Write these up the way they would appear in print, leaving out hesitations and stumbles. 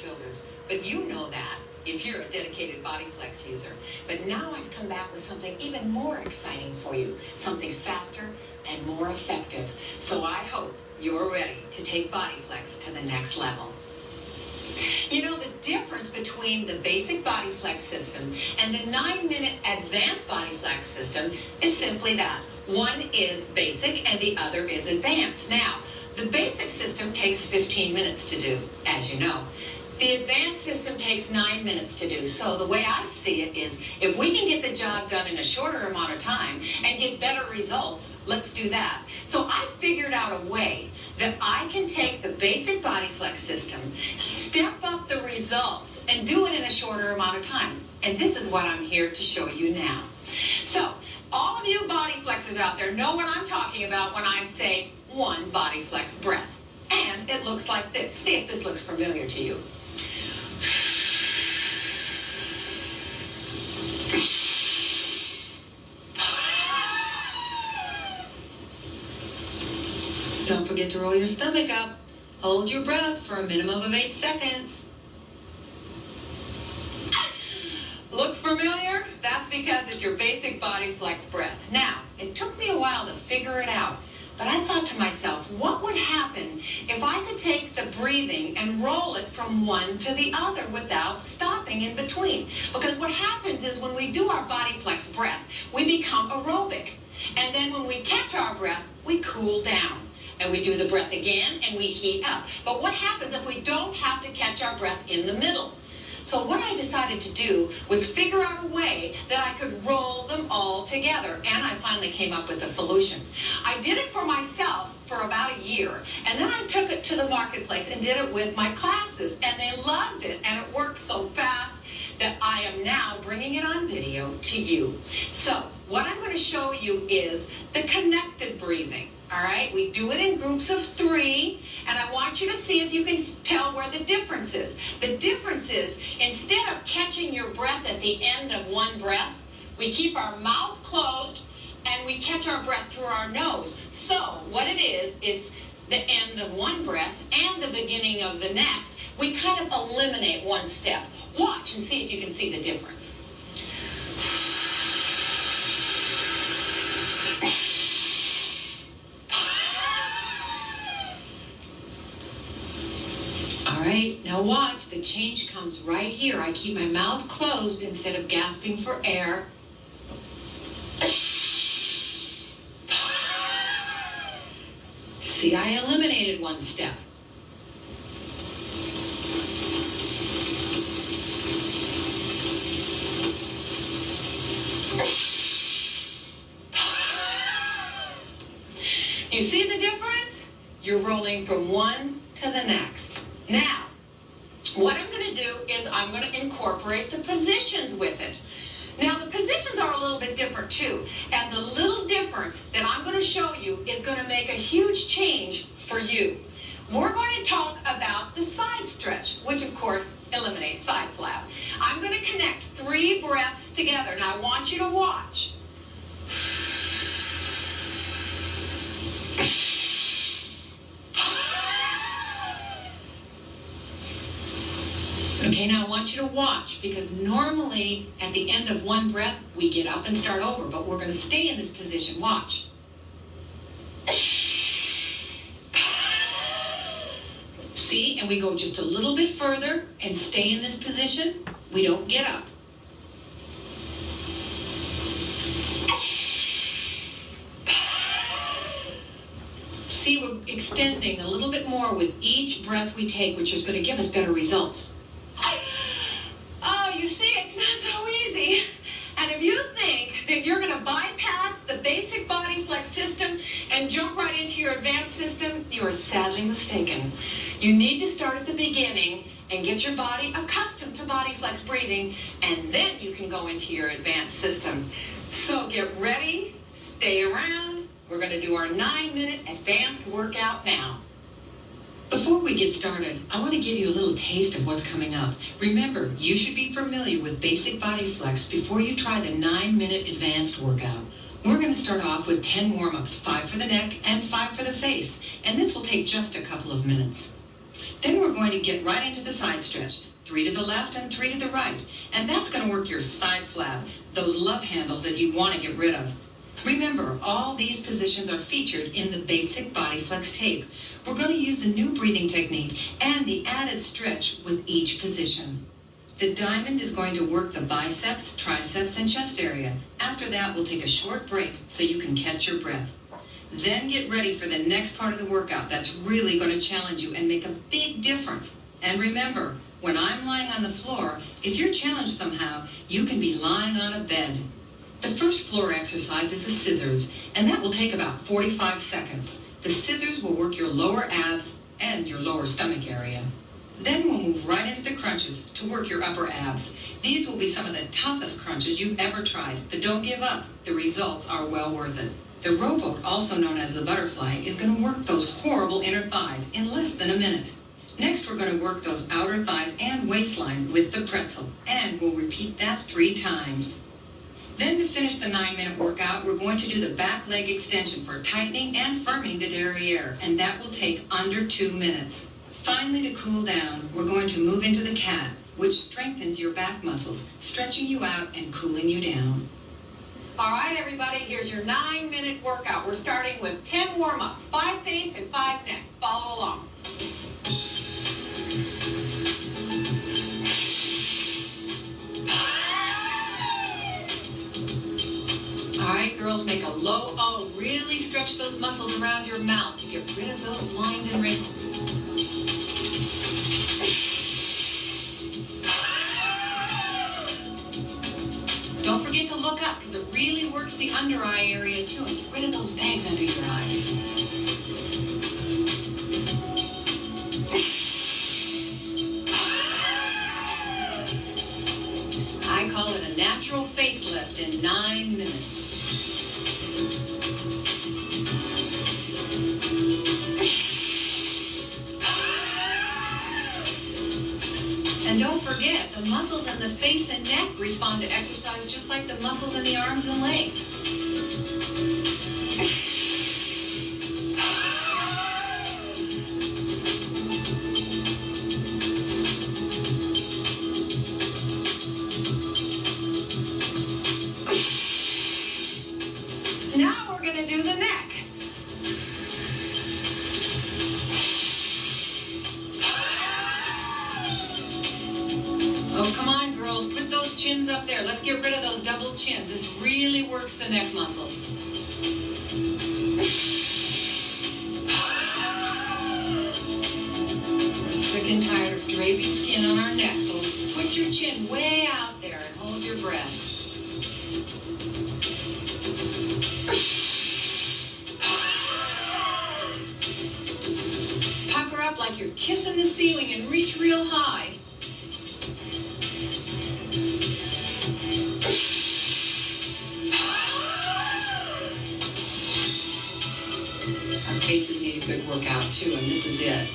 shoulders, but you know that if you're a dedicated BodyFlex user. But now I've come back with something even more exciting for you, something faster and more effective. So I hope you're ready to take BodyFlex to the next level. You know, the difference between the basic BodyFlex system and the 9-minute advanced BodyFlex system is simply that. One is basic and the other is advanced. Now, the basic system takes 15 minutes to do, as you know. The advanced system takes 9 minutes to do. So the way I see it is, if we can get the job done in a shorter amount of time and get better results, let's do that. So I figured out a way that I can take the basic BodyFlex system, step up the results, and do it in a shorter amount of time. And this is what I'm here to show you now. So all of you BodyFlexers out there know what I'm talking about when I say one BodyFlex breath. And it looks like this. See if this looks familiar to you. Don't forget to roll your stomach up. Hold your breath for a minimum of 8 seconds. Look familiar? That's because it's your basic BodyFlex breath. Now, it took me a while to figure it out, but I thought to myself, what would happen if I could take the breathing and roll it from one to the other without stopping in between? Because what happens is when we do our BodyFlex breath, we become aerobic. And then when we catch our breath, we cool down. And we do the breath again, and we heat up. But what happens if we don't have to catch our breath in the middle? So what I decided to do was figure out a way that I could roll them all together. And I finally came up with a solution. I did it for myself for about a year. And then I took it to the marketplace and did it with my classes. And they loved it. And it worked so fast that I am now bringing it on video to you. So what I'm going to show you is the connected breathing. All right, we do it in groups of 3, and I want you to see if you can tell where the difference is. The difference is, instead of catching your breath at the end of one breath, we keep our mouth closed and we catch our breath through our nose. So what it is, it's the end of one breath and the beginning of the next. We kind of eliminate one step. Watch and see if you can see the difference. All right, now watch, the change comes right here. I keep my mouth closed instead of gasping for air. See, I eliminated one step. You see the difference? You're rolling from one to the next. Now, what I'm going to do is I'm going to incorporate the positions with it. Now, the positions are a little bit different too, and the little difference that I'm going to show you is going to make a huge change for you. We're going to talk about the side stretch, which of course eliminates side flap. I'm going to connect 3 breaths together. Now, I want you to watch. Okay, now I want you to watch, because normally at the end of one breath, we get up and start over, but we're going to stay in this position. Watch. See, and we go just a little bit further and stay in this position. We don't get up. See, we're extending a little bit more with each breath we take, which is going to give us better results. Oh, you see, it's not so easy. And if you think that you're going to bypass the basic BodyFlex system and jump right into your advanced system, you are sadly mistaken. You need to start at the beginning and get your body accustomed to BodyFlex breathing, and then you can go into your advanced system. So get ready, stay around. We're going to do our 9-minute advanced workout now. Before we get started, I want to give you a little taste of what's coming up. Remember, you should be familiar with basic BodyFlex before you try the 9-minute advanced workout. We're going to start off with 10 warm-ups, 5 for the neck and 5 for the face, and this will take just a couple of minutes. Then we're going to get right into the side stretch. 3 to the left and 3 to the right. And that's going to work your side flab, those love handles that you want to get rid of. Remember, all these positions are featured in the basic body flex tape. We're going to use a new breathing technique and the added stretch with each position. The diamond is going to work the biceps, triceps, and chest area. After that, we'll take a short break so you can catch your breath. Then get ready for the next part of the workout that's really going to challenge you and make a big difference. And remember, when I'm lying on the floor, if you're challenged somehow, you can be lying on a bed. The first floor exercise is the scissors, and that will take about 45 seconds. The scissors will work your lower abs and your lower stomach area. Then we'll move right into the crunches to work your upper abs. These will be some of the toughest crunches you've ever tried, but don't give up. The results are well worth it. The rowboat, also known as the butterfly, is going to work those horrible inner thighs in less than a minute. Next, we're going to work those outer thighs and waistline with the pretzel, and we'll repeat that 3 times. Then to finish the 9-minute workout, we're going to do the back leg extension for tightening and firming the derriere, and that will take under 2 minutes. Finally, to cool down, we're going to move into the cat, which strengthens your back muscles, stretching you out and cooling you down. All right, everybody, here's your 9-minute workout. We're starting with 10 warm-ups, 5 face and 5 neck. Follow along. All right, girls, make a low O. Really stretch those muscles around your mouth. Get rid of those lines and wrinkles. Don't forget to look up, because it really works the under eye area too, and get rid of those bags under your eyes. I call it a natural facelift in 9 minutes. And don't forget, the muscles in the face and neck respond to exercise just like the muscles in the arms and legs. Now we're going to do the neck. Oh, come on, girls. Put those chins up there. Let's get rid of those double chins. This really works the neck muscles. We're sick and tired of drapey skin on our neck, so put your chin way out there and hold your breath. Pucker up like you're kissing the ceiling and reach real high. Our faces need a good workout too, and this is it.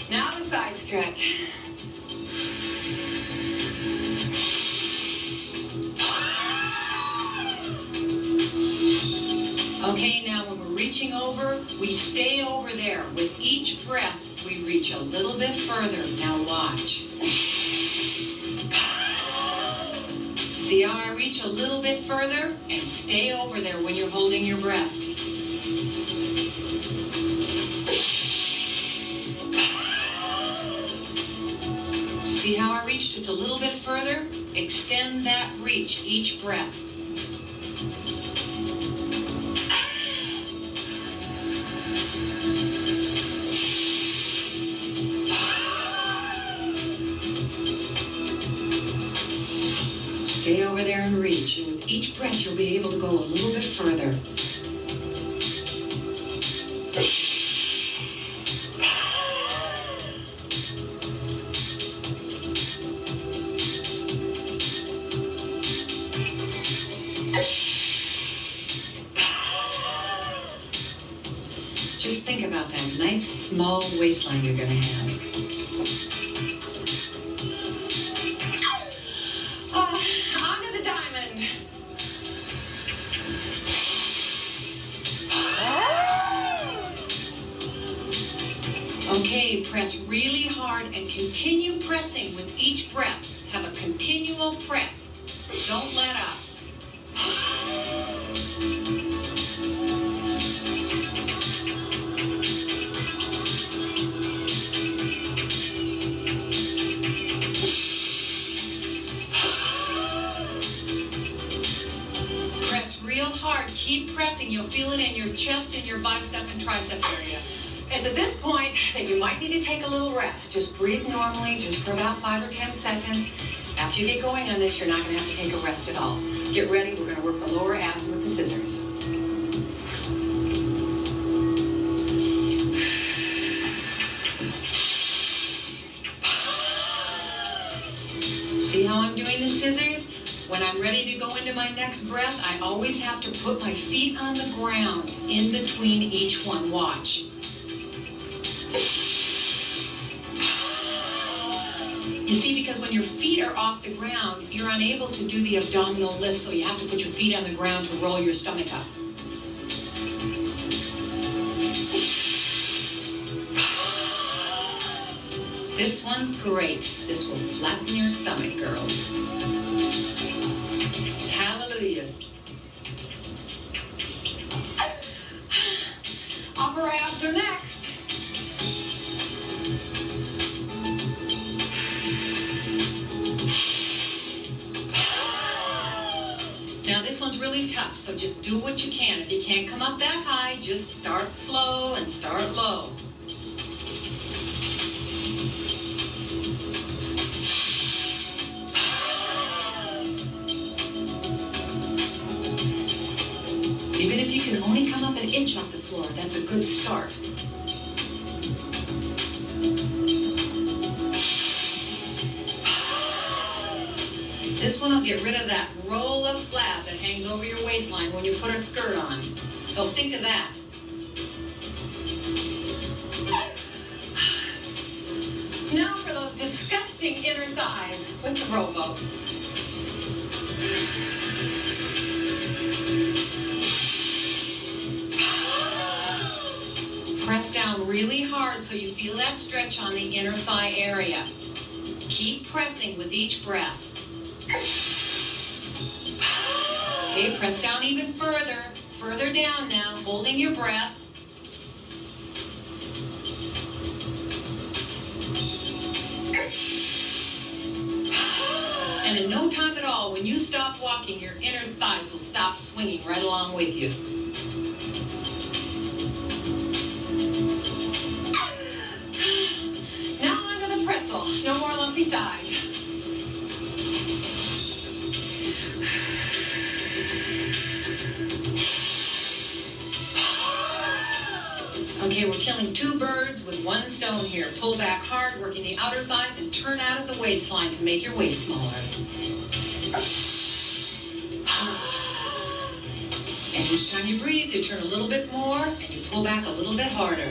Now the side stretch. Okay, now when we're reaching over, we stay over there. With each breath, we reach a little bit further. Now watch. See how I reach a little bit further? And stay over there when you're holding your breath. See how I reached just a little bit further? Extend that reach each breath. Stay over there and reach, and with each breath you'll be able to go a little bit further. Just think about that nice small waistline you're going to have. Press really hard and continue pressing with each breath. Have a continual press. Don't let up. Press real hard. Keep pressing. You'll feel it in your chest and your bicep and tricep area. It's at this point that you might need to take a little rest. Just breathe normally, just for about 5 or 10 seconds. After you get going on this, you're not going to have to take a rest at all. Get ready. We're going to work the lower abs with the scissors. See how I'm doing the scissors? When I'm ready to go into my next breath, I always have to put my feet on the ground in between each one. Watch. You see, because when your feet are off the ground, you're unable to do the abdominal lift, so you have to put your feet on the ground to roll your stomach up. This one's great. This will flatten your stomach, girls. Hallelujah. Upper abs are next. Now this one's really tough, so just do what you can. If you can't come up that high, just start slow and start low. Even if you can only come up an inch off the floor, that's a good start. This one will get rid of that roll of flab that hangs over your waistline when you put a skirt on. So think of that. Now for those disgusting inner thighs with the rowboat. Press down really hard so you feel that stretch on the inner thigh area. Keep pressing with each breath. Okay, press down even further down now, holding your breath. And in no time at all, when you stop walking, your inner thighs will stop swinging right along with you. Now onto the pretzel. No more lumpy thighs. Okay, we're killing two birds with one stone here. Pull back hard, working the outer thighs, and turn out of the waistline to make your waist smaller. And each time you breathe, you turn a little bit more, and you pull back a little bit harder.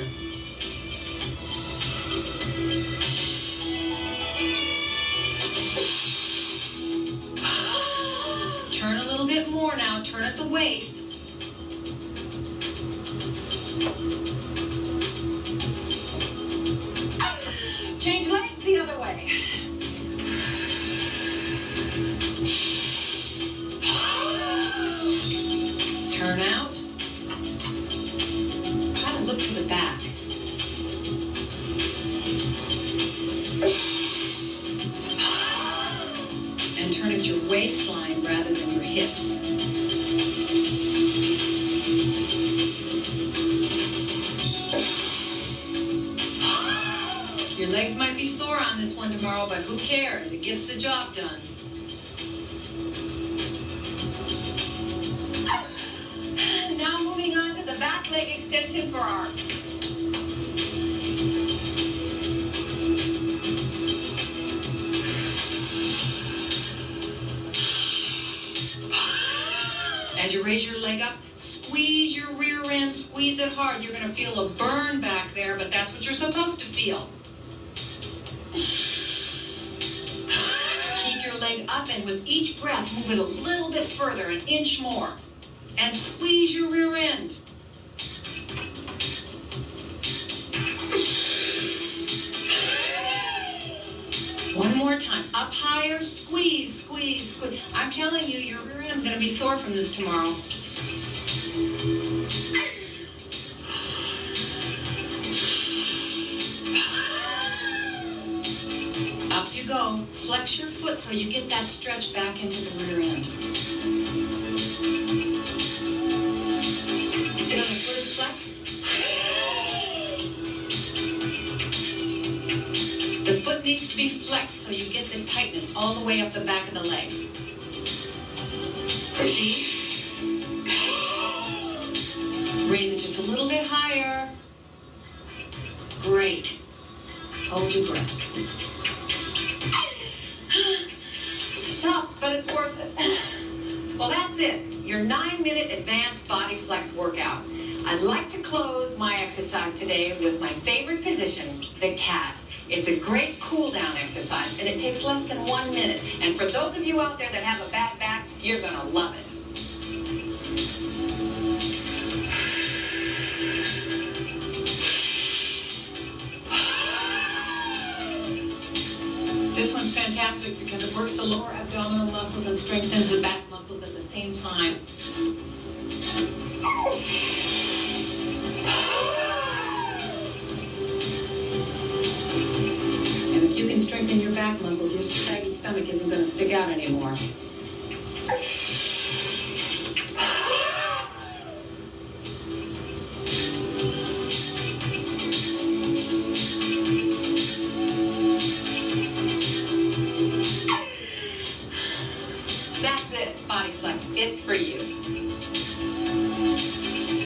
Turn a little bit more now. Turn at the waist. Change legs the other way. Turn out. Try to look to the back. And turn at your waistline rather than your hips. Your legs might be sore on this one tomorrow, but who cares? It gets the job done. Now moving on to the back leg extension for our As you raise your leg up, squeeze your rear end, squeeze it hard. You're going to feel a burn back there, but that's what you're supposed to feel. Keep your leg up, and with each breath, move it a little bit further, an inch more. And squeeze your rear end. higher. Squeeze, squeeze, squeeze. I'm telling you, your rear end's going to be sore from this tomorrow. Up you go. Flex your foot so you get that stretch back into the rear end. Sit on the foot is flexed. The foot needs to be flexed so you get the tightness all the way up the back of the leg. See? Raise it just a little bit higher. Great. Hold your breath. It's tough, but it's worth it. Well, that's it. Your 9-minute advanced body flex workout. I'd like to close my exercise today with my favorite position, the cat. It's a great cool-down exercise, and it takes less than 1 minute. And for those of you out there that have a bad back, you're going to love it. This one's fantastic because it works the lower abdominal muscles and strengthens the back muscles at the same time. And if you can strengthen your back muscles, your saggy stomach isn't going to stick out anymore. That's it, Body Flex. It's for you.